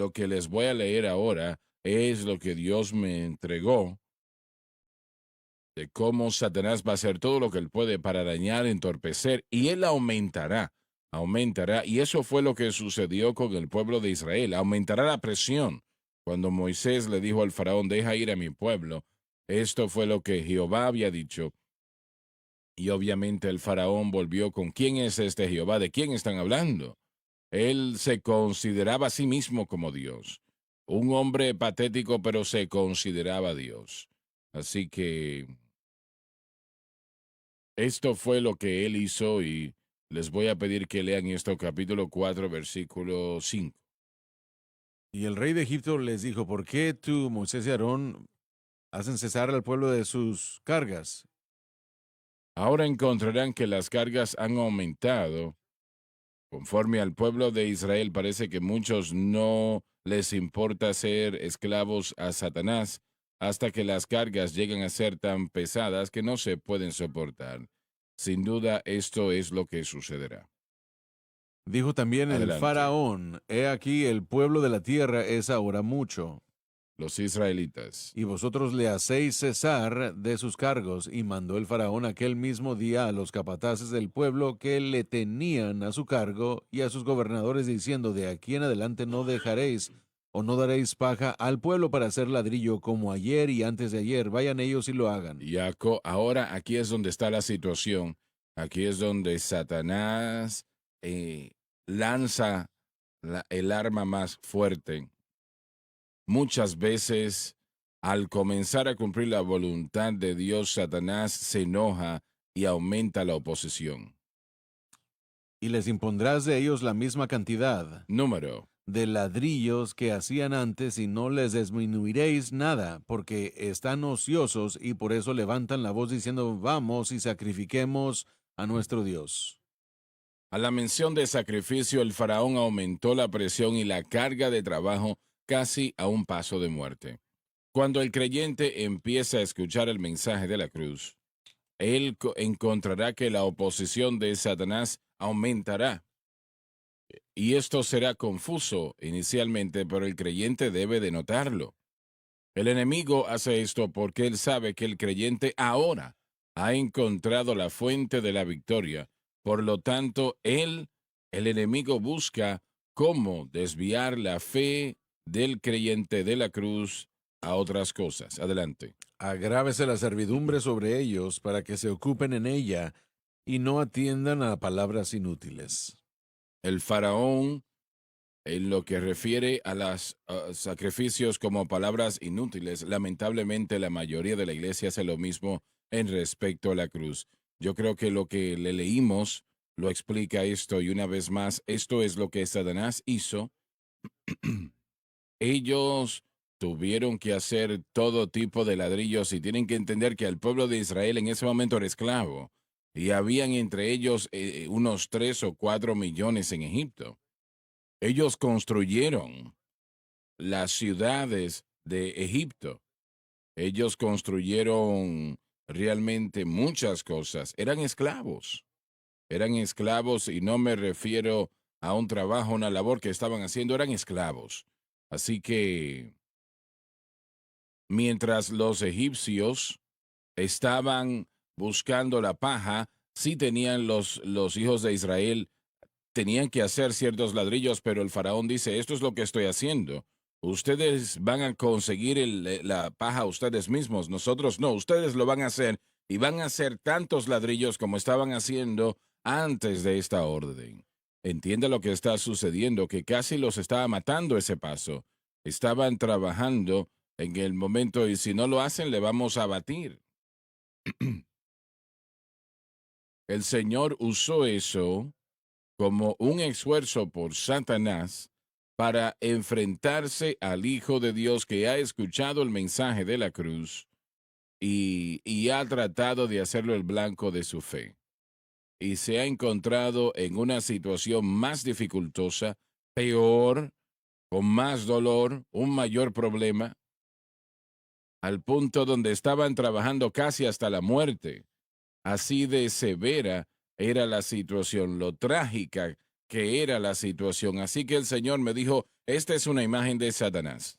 lo que les voy a leer ahora es lo que Dios me entregó de cómo Satanás va a hacer todo lo que él puede para dañar, entorpecer, y él aumentará, y eso fue lo que sucedió con el pueblo de Israel, aumentará la presión. Cuando Moisés le dijo al faraón, deja ir a mi pueblo, esto fue lo que Jehová había dicho, y obviamente el faraón volvió con, ¿quién es este Jehová? ¿De quién están hablando? Él se consideraba a sí mismo como Dios, un hombre patético, pero se consideraba Dios. Así que esto fue lo que él hizo y les voy a pedir que lean esto, capítulo 4, versículo 5. Y el rey de Egipto les dijo, ¿por qué tú, Moisés y Aarón, hacen cesar al pueblo de sus cargas? Ahora encontrarán que las cargas han aumentado. Conforme al pueblo de Israel, parece que muchos no les importa ser esclavos a Satanás hasta que las cargas llegan a ser tan pesadas que no se pueden soportar. Sin duda, esto es lo que sucederá. Dijo también el Adelante. faraón, he aquí el pueblo de la tierra es ahora mucho, Los israelitas. y vosotros le hacéis cesar de sus cargos. Y mandó el faraón aquel mismo día a los capataces del pueblo que le tenían a su cargo y a sus gobernadores, diciendo, de aquí en adelante no dejaréis o no daréis paja al pueblo para hacer ladrillo como ayer y antes de ayer. Vayan ellos y lo hagan. Ahora aquí es donde está la situación. Aquí es donde Satanás lanza el arma más fuerte. Muchas veces, al comenzar a cumplir la voluntad de Dios, Satanás se enoja y aumenta la oposición. Y les impondrás de ellos la misma cantidad Número. de ladrillos que hacían antes, y no les disminuiréis nada, porque están ociosos y por eso levantan la voz diciendo, vamos y sacrifiquemos a nuestro Dios. A la mención de sacrificio, el faraón aumentó la presión y la carga de trabajo casi a un paso de muerte. Cuando el creyente empieza a escuchar el mensaje de la cruz, él encontrará que la oposición de Satanás aumentará. Y esto será confuso inicialmente, pero el creyente debe de notarlo. El enemigo hace esto porque él sabe que el creyente ahora ha encontrado la fuente de la victoria. Por lo tanto, el enemigo busca cómo desviar la fe del creyente de la cruz a otras cosas. Adelante. Agrávese la servidumbre sobre ellos para que se ocupen en ella y no atiendan a palabras inútiles. El faraón, en lo que refiere a los sacrificios como palabras inútiles, lamentablemente la mayoría de la iglesia hace lo mismo en respecto a la cruz. Yo creo que lo que le leímos lo explica esto y una vez más, esto es lo que Satanás hizo. Ellos tuvieron que hacer todo tipo de ladrillos y tienen que entender que el pueblo de Israel en ese momento era esclavo y habían entre ellos unos 3 o 4 millones en Egipto. Ellos construyeron las ciudades de Egipto. Ellos construyeron realmente muchas cosas. Eran esclavos y no me refiero a un trabajo, una labor que estaban haciendo, eran esclavos. Así que mientras los egipcios estaban buscando la paja, sí tenían los hijos de Israel, tenían que hacer ciertos ladrillos, pero el faraón dice, esto es lo que estoy haciendo. Ustedes van a conseguir la paja ustedes mismos, nosotros no, ustedes lo van a hacer y van a hacer tantos ladrillos como estaban haciendo antes de esta orden. Entiende lo que está sucediendo, que casi los estaba matando ese paso. Estaban trabajando en el momento y si no lo hacen le vamos a batir. El Señor usó eso como un esfuerzo por Satanás para enfrentarse al Hijo de Dios que ha escuchado el mensaje de la cruz y ha tratado de hacerlo el blanco de su fe. Y se ha encontrado en una situación más dificultosa, peor, con más dolor, un mayor problema, al punto donde estaban trabajando casi hasta la muerte. Así de severa era la situación, lo trágica qué era la situación. Así que el Señor me dijo, esta es una imagen de Satanás,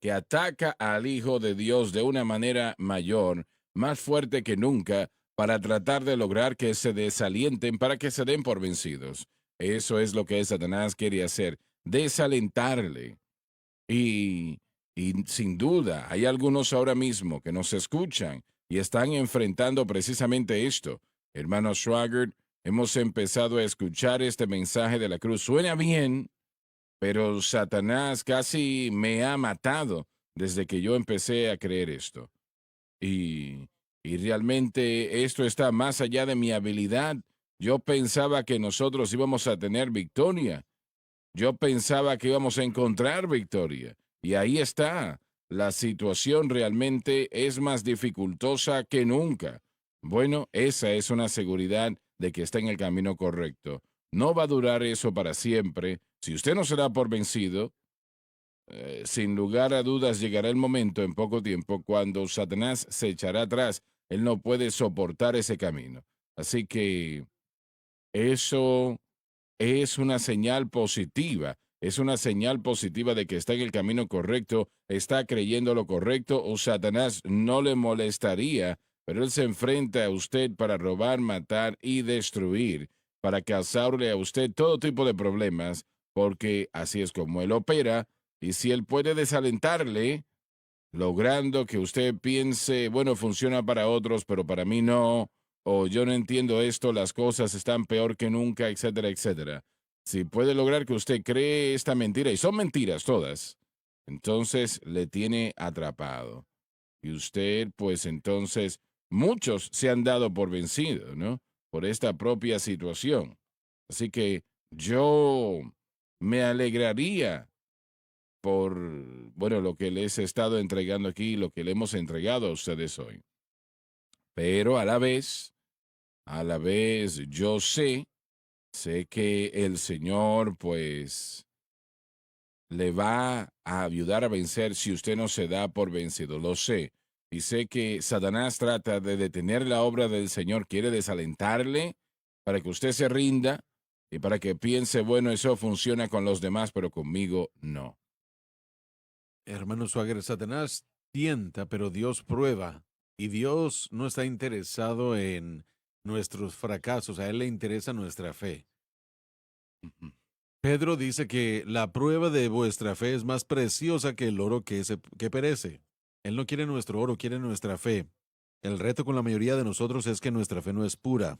que ataca al Hijo de Dios de una manera mayor, más fuerte que nunca, para tratar de lograr que se desalienten, para que se den por vencidos. Eso es lo que Satanás quiere hacer, desalentarle. Y, y sin duda, hay algunos ahora mismo que nos escuchan y están enfrentando precisamente esto. Hermano Schwager, hemos empezado a escuchar este mensaje de la cruz. Suena bien, pero Satanás casi me ha matado desde que yo empecé a creer esto. Y, y realmente esto está más allá de mi habilidad. Yo pensaba que nosotros íbamos a tener victoria. Yo pensaba que íbamos a encontrar victoria. Y ahí está. La situación realmente es más dificultosa que nunca. Bueno, esa es una seguridad de que está en el camino correcto. No va a durar eso para siempre. Si usted no se da por vencido, sin lugar a dudas llegará el momento en poco tiempo cuando Satanás se echará atrás. Él no puede soportar ese camino. Así que eso es una señal positiva. Es una señal positiva de que está en el camino correcto, está creyendo lo correcto, o Satanás no le molestaría, pero él se enfrenta a usted para robar, matar y destruir, para causarle a usted todo tipo de problemas, porque así es como él opera, y si él puede desalentarle, logrando que usted piense, bueno, funciona para otros, pero para mí no, o yo no entiendo esto, las cosas están peor que nunca, etcétera, etcétera. Si puede lograr que usted cree esta mentira, y son mentiras todas, entonces le tiene atrapado. Y usted, pues entonces, muchos se han dado por vencido, ¿no? Por esta propia situación. Así que yo me alegraría por, bueno, lo que les he estado entregando aquí, lo que le hemos entregado a ustedes hoy. Pero a la vez, yo sé que el Señor, pues, le va a ayudar a vencer si usted no se da por vencido, lo sé. Y sé que Satanás trata de detener la obra del Señor, quiere desalentarle para que usted se rinda y para que piense, bueno, eso funciona con los demás, pero conmigo no. Hermano Swagger, Satanás tienta, pero Dios prueba. Y Dios no está interesado en nuestros fracasos, a Él le interesa nuestra fe. Ujú. Pedro dice que la prueba de vuestra fe es más preciosa que el oro que perece. Él no quiere nuestro oro, quiere nuestra fe. El reto con la mayoría de nosotros es que nuestra fe no es pura.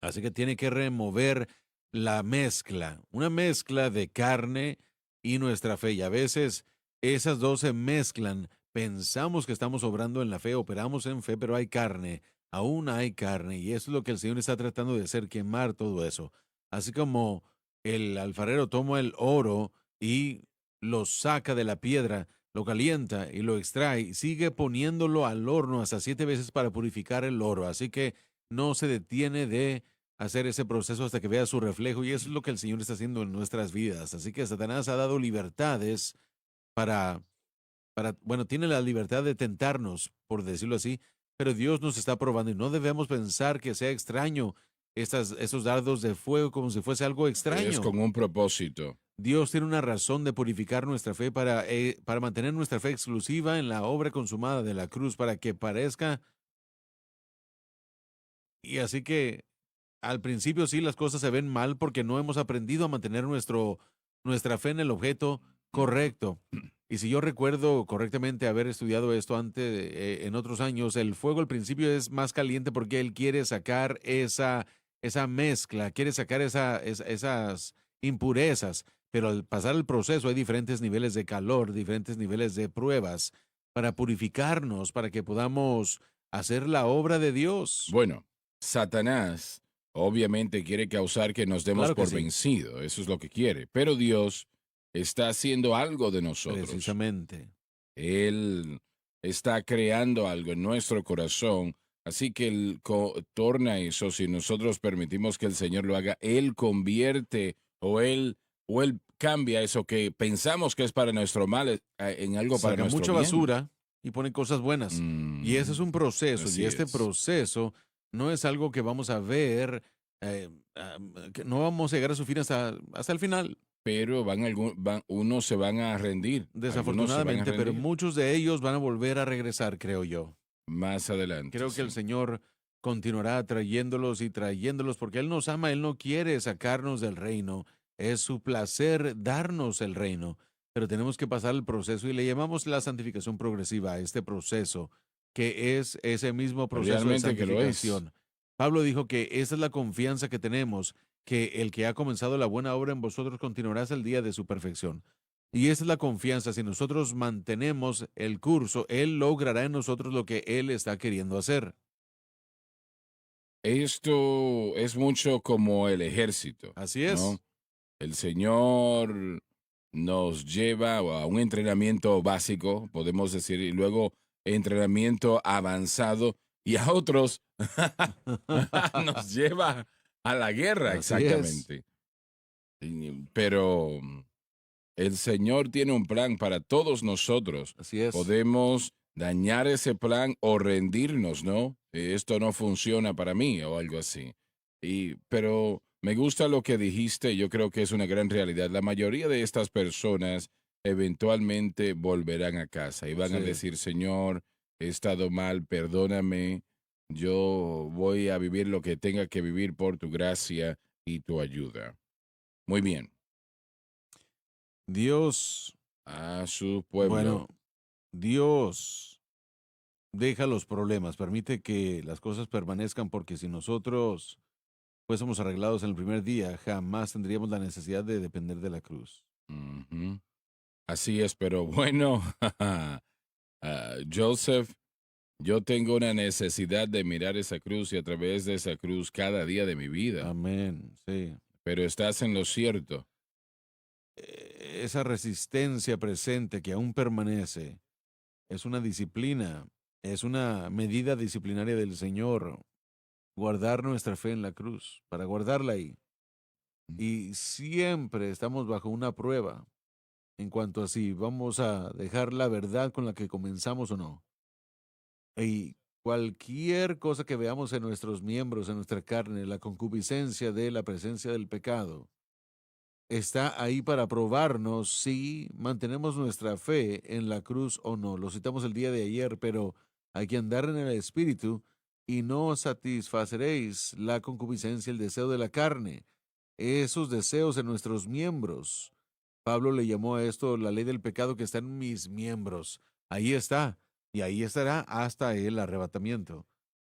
Así que tiene que remover la mezcla, una mezcla de carne y nuestra fe. Y a veces esas dos se mezclan. Pensamos que estamos obrando en la fe, operamos en fe, pero hay carne, aún hay carne. Y eso es lo que el Señor está tratando de hacer, quemar todo eso. Así como el alfarero toma el oro y lo saca de la piedra, lo calienta y lo extrae, y sigue poniéndolo al horno hasta 7 veces para purificar el oro. Así que no se detiene de hacer ese proceso hasta que vea su reflejo y eso es lo que el Señor está haciendo en nuestras vidas. Así que Satanás ha dado libertades bueno, tiene la libertad de tentarnos, por decirlo así, pero Dios nos está probando y no debemos pensar que sea extraño esos dardos de fuego como si fuese algo Es extraño. con un propósito. Dios tiene una razón de purificar nuestra fe para mantener nuestra fe exclusiva en la obra consumada de la cruz, para que parezca, y así que al principio sí las cosas se ven mal porque no hemos aprendido a mantener nuestra fe en el objeto correcto. Y si yo recuerdo correctamente haber estudiado esto antes, en otros años, el fuego al principio es más caliente porque él quiere sacar esa mezcla, quiere sacar esas impurezas, pero al pasar el proceso hay diferentes niveles de calor, diferentes niveles de pruebas para purificarnos, para que podamos hacer la obra de Dios. Bueno, Satanás obviamente quiere causar que nos demos Claro que por sí, vencido, eso es lo que quiere, pero Dios está haciendo algo de nosotros. precisamente. Él está creando algo en nuestro corazón, así que Él torna eso, si nosotros permitimos que el Señor lo haga, Él convierte o Él cambia eso que pensamos que es para nuestro mal en algo para Saca nuestro mucha bien. basura y pone cosas buenas. Y ese es un proceso, y Así este es. proceso no es algo que vamos a ver que no vamos a llegar a su fin hasta el final, Pero unos se van a rendir, algunos se van a desafortunadamente, pero rendir muchos de ellos van a volver a regresar, creo yo. más adelante, Creo que el sí. Señor continuará trayéndolos y trayéndolos porque Él nos ama, Él no quiere sacarnos del reino, es su placer darnos el reino, pero tenemos que pasar el proceso y le llamamos la santificación progresiva a este proceso, que es ese mismo proceso de Realmente que lo es. santificación. Pablo dijo que esa es la confianza que tenemos, que el que ha comenzado la buena obra en vosotros continuará hasta el día de su perfección. Y esa es la confianza. Si nosotros mantenemos el curso, Él logrará en nosotros lo que Él está queriendo hacer. Esto es mucho como el ejército, Así ¿no? es. El Señor nos lleva a un entrenamiento básico, podemos decir, y luego entrenamiento avanzado, y a otros nos lleva a la guerra, Así es. exactamente. Pero el Señor tiene un plan para todos nosotros. Así es. Podemos dañar ese plan o rendirnos, ¿no? Esto no funciona para mí o algo así. Pero me gusta lo que dijiste, yo creo que es una gran realidad. La mayoría de estas personas eventualmente volverán a casa y van a Sí. decir, Señor, he estado mal, perdóname, yo voy a vivir lo que tenga que vivir por tu gracia y tu ayuda. Muy bien, Dios, a su bueno, pueblo. Dios deja los problemas, permite que las cosas permanezcan porque si nosotros fuésemos arreglados en el primer día, jamás tendríamos la necesidad de depender de la cruz. Ujú. Así es, pero bueno, Joseph, yo tengo una necesidad de mirar esa cruz y a través de esa cruz cada día de mi vida, Amén. Sí. pero estás en lo cierto. Esa resistencia presente que aún permanece es una disciplina, es una medida disciplinaria del Señor, guardar nuestra fe en la cruz, para guardarla ahí. Y siempre estamos bajo una prueba en cuanto a si vamos a dejar la verdad con la que comenzamos o no. Y cualquier cosa que veamos en nuestros miembros, en nuestra carne, la concupiscencia de la presencia del pecado, está ahí para probarnos si mantenemos nuestra fe en la cruz o no. Lo citamos el día de ayer, pero hay que andar en el Espíritu y no satisfaceréis la concupiscencia, el deseo de la carne, esos deseos en nuestros miembros. Pablo le llamó a esto la ley del pecado que está en mis miembros. Ahí está, y ahí estará hasta el arrebatamiento.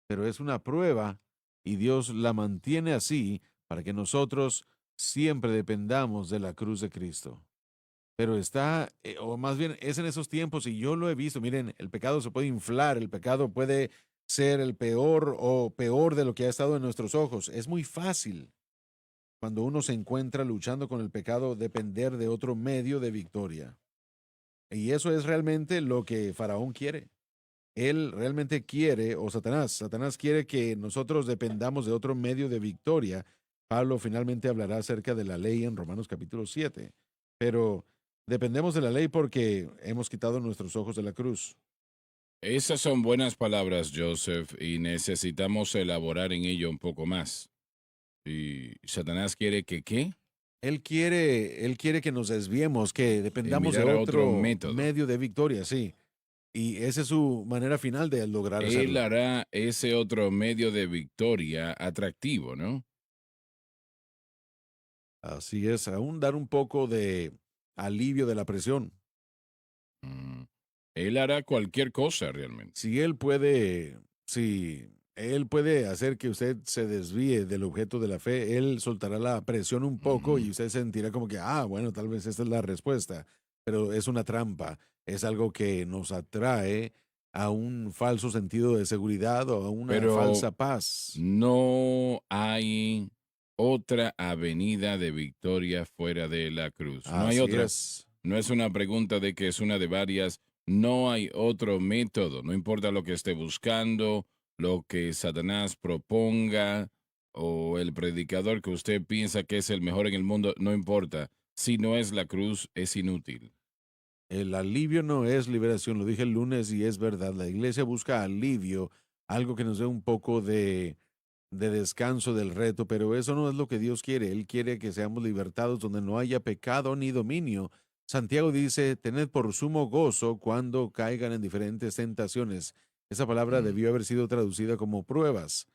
Pero es una prueba y Dios la mantiene así para que nosotros siempre dependamos de la cruz de Cristo. Pero está, o más bien es en esos tiempos, y yo lo he visto, miren, el pecado se puede inflar, el pecado puede ser el peor o peor de lo que ha estado en nuestros ojos. Es muy fácil cuando uno se encuentra luchando con el pecado depender de otro medio de victoria. Y eso es realmente lo que Faraón quiere. Él realmente quiere, o Satanás quiere que nosotros dependamos de otro medio de victoria. Pablo finalmente hablará acerca de la ley en Romanos capítulo 7. Pero dependemos de la ley porque hemos quitado nuestros ojos de la cruz. Esas son buenas palabras, Joseph, y necesitamos elaborar en ello un poco más. Y Satanás quiere que, ¿qué? Él quiere que nos desviemos, que dependamos de Mirar a otro otro método. medio de victoria, sí. Y esa es su manera final de lograr Él hacerlo. hará ese otro medio de victoria atractivo, ¿no? Así es, aún dar un poco de alivio de la presión. Mm. Él hará cualquier cosa realmente. Si él puede, si él puede hacer que usted se desvíe del objeto de la fe, él soltará la presión un poco y Ujú. usted sentirá como que, bueno, tal vez esta es la respuesta, pero es una trampa, es algo que nos atrae a un falso sentido de seguridad o a una Pero falsa paz. no hay otra avenida de victoria fuera de la cruz. No hay Así otra. es. No es una pregunta de que es una de varias. No hay otro método. No importa lo que esté buscando, lo que Satanás proponga o el predicador que usted piensa que es el mejor en el mundo. No importa. Si no es la cruz, es inútil. El alivio no es liberación, lo dije el lunes y es verdad. La iglesia busca alivio, algo que nos dé un poco de descanso del reto, pero eso no es lo que Dios quiere. Él quiere que seamos libertados donde no haya pecado ni dominio. Santiago dice, tened por sumo gozo cuando caigan en diferentes tentaciones. Esa palabra Mm. debió haber sido traducida como pruebas,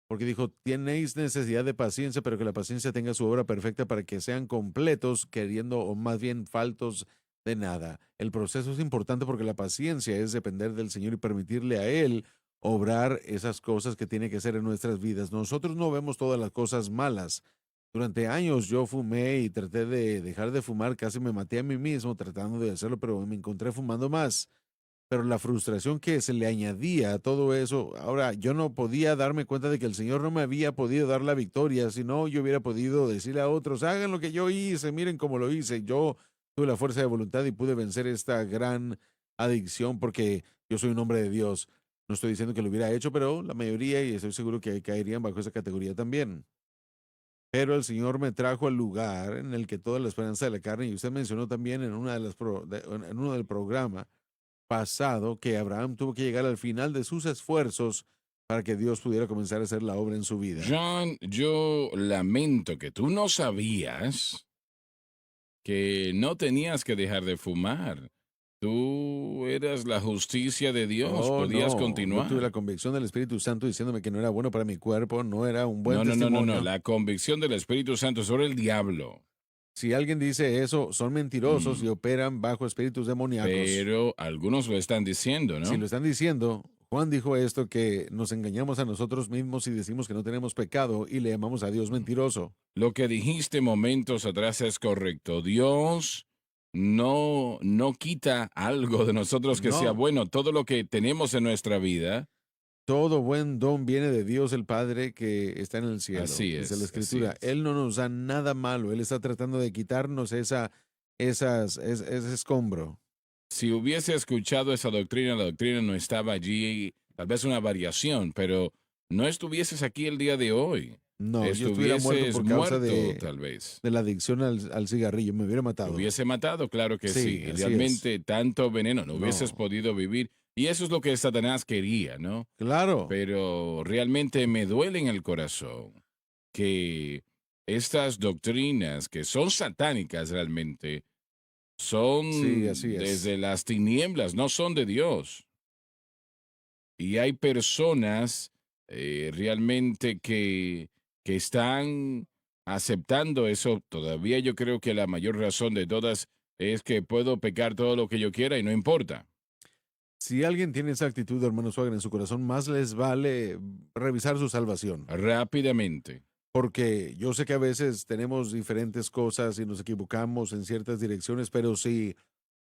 porque dijo, tenéis necesidad de paciencia, pero que la paciencia tenga su obra perfecta para que sean completos, queriendo o más bien faltos de nada. El proceso es importante porque la paciencia es depender del Señor y permitirle a Él obrar esas cosas que tiene que hacer en nuestras vidas. Nosotros no vemos todas las cosas malas. Durante años yo fumé y traté de dejar de fumar, casi me maté a mí mismo tratando de hacerlo, pero me encontré fumando más. Pero la frustración que se le añadía a todo eso, ahora yo no podía darme cuenta de que el Señor no me había podido dar la victoria, si no yo hubiera podido decirle a otros, hagan lo que yo hice, miren cómo lo hice. Yo tuve la fuerza de voluntad y pude vencer esta gran adicción porque yo soy un hombre de Dios. No estoy diciendo que lo hubiera hecho, pero la mayoría, y estoy seguro que caerían bajo esa categoría también. Pero el Señor me trajo al lugar en el que toda la esperanza de la carne, y usted mencionó también en una de en uno del programa pasado que Abraham tuvo que llegar al final de sus esfuerzos para que Dios pudiera comenzar a hacer la obra en su vida. John, yo lamento que tú no sabías que no tenías que dejar de fumar. Tú eras la justicia de Dios, Oh, podías no, yo tuve la continuar. convicción del Espíritu Santo diciéndome que no era bueno para mi cuerpo, no era un buen No, no, no, no, no. testimonio. La convicción del Espíritu Santo sobre el diablo. Si alguien dice eso, son mentirosos y Mm. operan bajo espíritus demoníacos. Pero algunos lo están diciendo, Si lo ¿no? están diciendo, Juan dijo esto, que nos engañamos a nosotros mismos y decimos que no tenemos pecado y le llamamos a Dios Mm. mentiroso. Lo que dijiste momentos atrás es correcto. Dios no quita algo de nosotros que sea No, bueno. Todo lo que tenemos en nuestra vida, todo buen don viene de Dios el Padre que está en el cielo, así dice la es, así Escritura. es. Él no nos da nada malo, Él está tratando de quitarnos ese escombro. Si hubiese escuchado esa doctrina, la doctrina no estaba allí, tal vez una variación, pero no estuvieses aquí el día de hoy. No, yo estuviera muerto Estuvieses por causa muerto, tal vez. de la adicción al cigarrillo, me hubiera Te matado. hubiese matado, claro que sí. Sí, Y así es. realmente tanto veneno, no hubieses No, podido vivir. Y eso es lo que Satanás quería, ¿no? claro. Pero realmente me duele en el corazón que estas doctrinas que son satánicas realmente Sí, así son es. desde las tinieblas, no son de Dios. Y hay personas realmente que están aceptando eso. Todavía yo creo que la mayor razón de todas es que puedo pecar todo lo que yo quiera y no importa. Si alguien tiene esa actitud, hermano Suagra, en su corazón, más les vale revisar su salvación. Rápidamente. Porque yo sé que a veces tenemos diferentes cosas y nos equivocamos en ciertas direcciones, pero si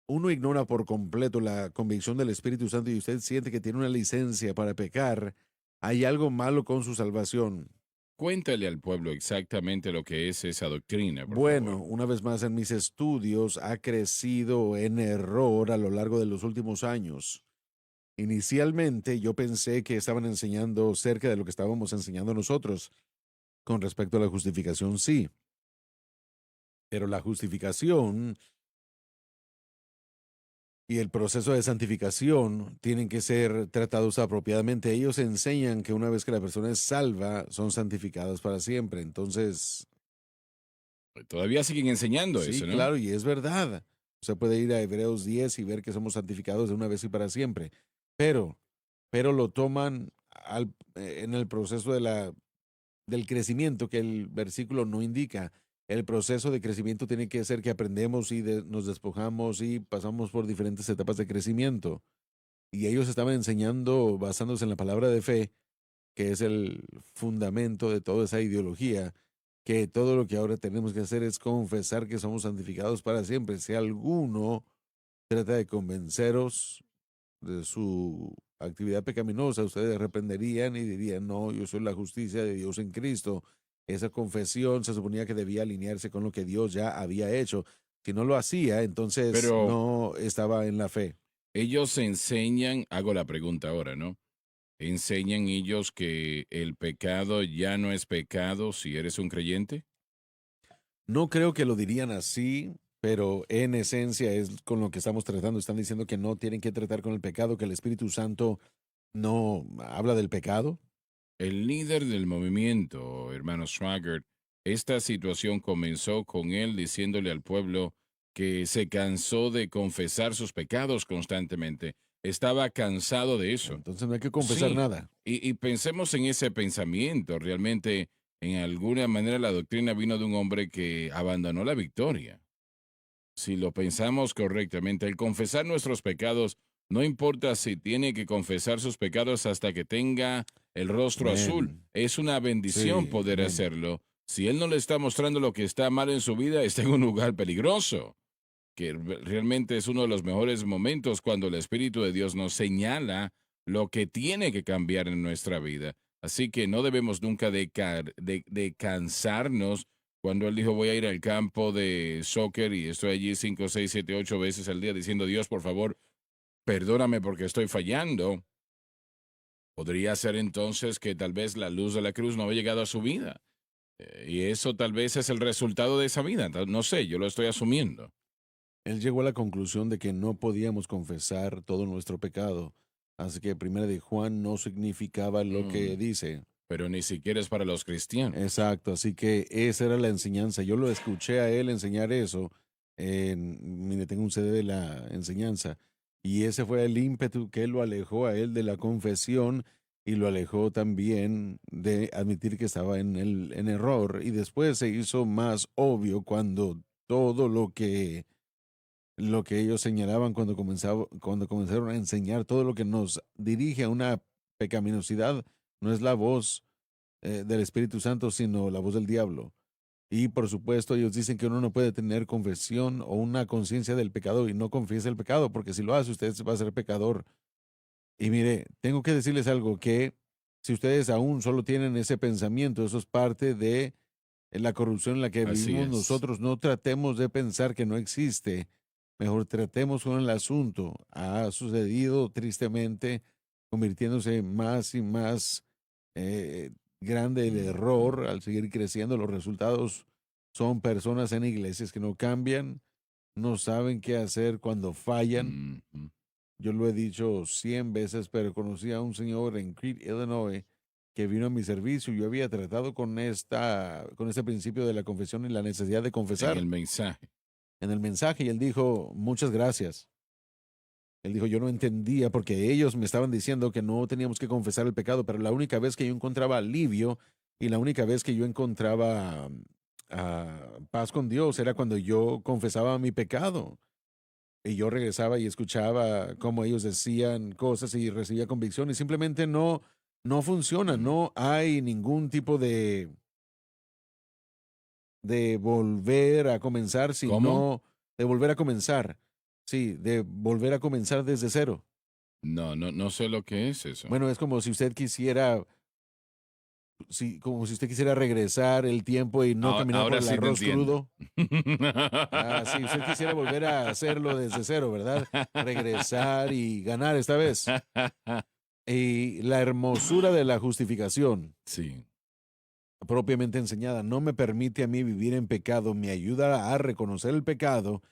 uno ignora por completo la convicción del Espíritu Santo y usted siente que tiene una licencia para pecar, hay algo malo con su salvación. Cuéntale al pueblo exactamente lo que es esa doctrina, por Bueno, favor. una vez más, en mis estudios ha crecido en error a lo largo de los últimos años. Inicialmente yo pensé que estaban enseñando cerca de lo que estábamos enseñando nosotros con respecto a la justificación, sí, pero la justificación y el proceso de santificación tienen que ser tratados apropiadamente. Ellos enseñan que una vez que la persona es salva, son santificados para siempre. Entonces, Todavía siguen enseñando sí, eso, ¿no? claro, y es verdad. Usted puede ir a Hebreos 10 y ver que somos santificados de una vez y para siempre. Pero, pero lo toman en el proceso del crecimiento que el versículo no indica. El proceso de crecimiento tiene que ser que aprendemos y nos despojamos y pasamos por diferentes etapas de crecimiento. Y ellos estaban enseñando, basándose en la palabra de fe, que es el fundamento de toda esa ideología, que todo lo que ahora tenemos que hacer es confesar que somos santificados para siempre. Si alguno trata de convenceros de su actividad pecaminosa, ustedes reprenderían y dirían, no, yo soy la justicia de Dios en Cristo. Esa confesión se suponía que debía alinearse con lo que Dios ya había hecho. Si no lo hacía, entonces Pero no estaba en la fe. ellos enseñan, hago la pregunta ahora, ¿no? ¿Enseñan ellos que el pecado ya no es pecado si eres un creyente? No creo que lo dirían así, pero en esencia es con lo que estamos tratando. Están diciendo que no tienen que tratar con el pecado, que el Espíritu Santo no habla del pecado. El líder del movimiento, hermano Swaggart, esta situación comenzó con él diciéndole al pueblo que se cansó de confesar sus pecados constantemente. Estaba cansado de eso. Entonces no hay que confesar Sí, nada. y pensemos en ese pensamiento. Realmente, en alguna manera, la doctrina vino de un hombre que abandonó la victoria. Si lo pensamos correctamente, el confesar nuestros pecados, no importa si tiene que confesar sus pecados hasta que tenga el rostro azul, Amén. es una bendición Sí, poder amén. hacerlo. Si él no le está mostrando lo que está mal en su vida, está en un lugar peligroso, que realmente es uno de los mejores momentos cuando el Espíritu de Dios nos señala lo que tiene que cambiar en nuestra vida. Así que no debemos nunca de cansarnos. Cuando él dijo, voy a ir al campo de soccer y estoy allí 5, 6, 7, 8 veces al día diciendo, Dios, por favor, perdóname porque estoy fallando. Podría ser entonces que tal vez la luz de la cruz no había llegado a su vida. Y eso tal vez es el resultado de esa vida. No sé, yo lo estoy asumiendo. Él llegó a la conclusión de que no podíamos confesar todo nuestro pecado. Así que primera de Juan no significaba lo que Mm, dice. pero ni siquiera es para los cristianos. Exacto, así que esa era la enseñanza. Yo lo escuché a él enseñar eso. Mire, tengo un CD de la enseñanza. Y ese fue el ímpetu que lo alejó a él de la confesión y lo alejó también de admitir que estaba en error. Y después se hizo más obvio cuando todo lo que ellos señalaban cuando comenzaron a enseñar todo lo que nos dirige a una pecaminosidad, no es la voz del Espíritu Santo, sino la voz del diablo. Y por supuesto, ellos dicen que uno no puede tener confesión o una conciencia del pecado y no confiesa el pecado, porque si lo hace, usted va a ser pecador. Y mire, tengo que decirles algo, que si ustedes aún solo tienen ese pensamiento, eso es parte de la corrupción en la que Así vivimos es. nosotros. No tratemos de pensar que no existe, mejor tratemos con el asunto. Ha sucedido tristemente, convirtiéndose más y más eh, grande el Ujú, error al seguir creciendo. Los resultados son personas en iglesias que no cambian, no saben qué hacer cuando fallan. ujú. Yo lo he dicho 100 veces, pero conocí a un señor en Crete, Illinois, que vino a mi servicio. Yo había tratado con este principio de la confesión y la necesidad de En confesar el mensaje. en el mensaje, y él dijo, muchas gracias. Él dijo, yo no entendía porque ellos me estaban diciendo que no teníamos que confesar el pecado, pero la única vez que yo encontraba alivio y la única vez que yo encontraba paz con Dios era cuando yo confesaba mi pecado. Y yo regresaba y escuchaba cómo ellos decían cosas y recibía convicción y simplemente no funciona, Mm. no hay ningún tipo de volver a comenzar, ¿Cómo? sino de volver a comenzar. Sí, de volver a comenzar desde cero. No, no, no sé lo que es eso. Bueno, es como si usted quisiera, sí, como si usted quisiera regresar el tiempo y no caminar por Ahora el sí te arroz entiendo. crudo. Ah, sí, usted quisiera volver a hacerlo desde cero, ¿verdad? Regresar y ganar esta vez. Y la hermosura de la justificación Sí. propiamente enseñada no me permite a mí vivir en pecado, me ayuda a reconocer el pecado,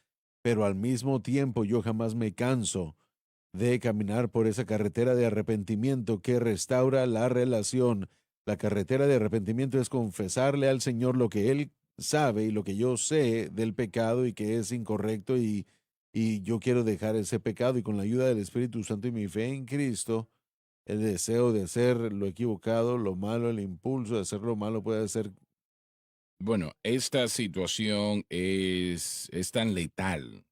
pero al mismo tiempo yo jamás me canso de caminar por esa carretera de arrepentimiento que restaura la relación. La carretera de arrepentimiento es confesarle al Señor lo que Él sabe y lo que yo sé del pecado y que es incorrecto y yo quiero dejar ese pecado y con la ayuda del Espíritu Santo y mi fe en Cristo, el deseo de hacer lo equivocado, lo malo, el impulso de hacer lo malo puede ser. Bueno, esta situación es tan letal.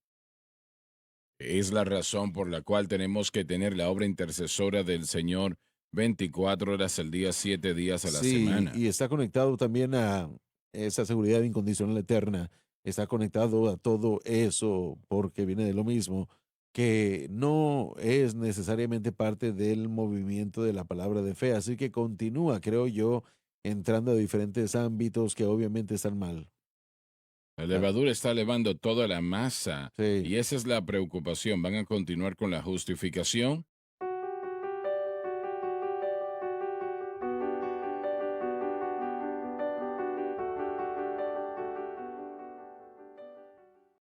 Es la razón por la cual tenemos que tener la obra intercesora del Señor 24 horas al día, 7 días a la Sí, semana. y está conectado también a esa seguridad incondicional eterna. Está conectado a todo eso porque viene de lo mismo, que no es necesariamente parte del movimiento de la palabra de fe. Así que continúa, creo yo, entrando a diferentes ámbitos que obviamente están mal. La Ah, levadura está elevando toda la masa sí, y esa es la preocupación. ¿Van a continuar con la justificación?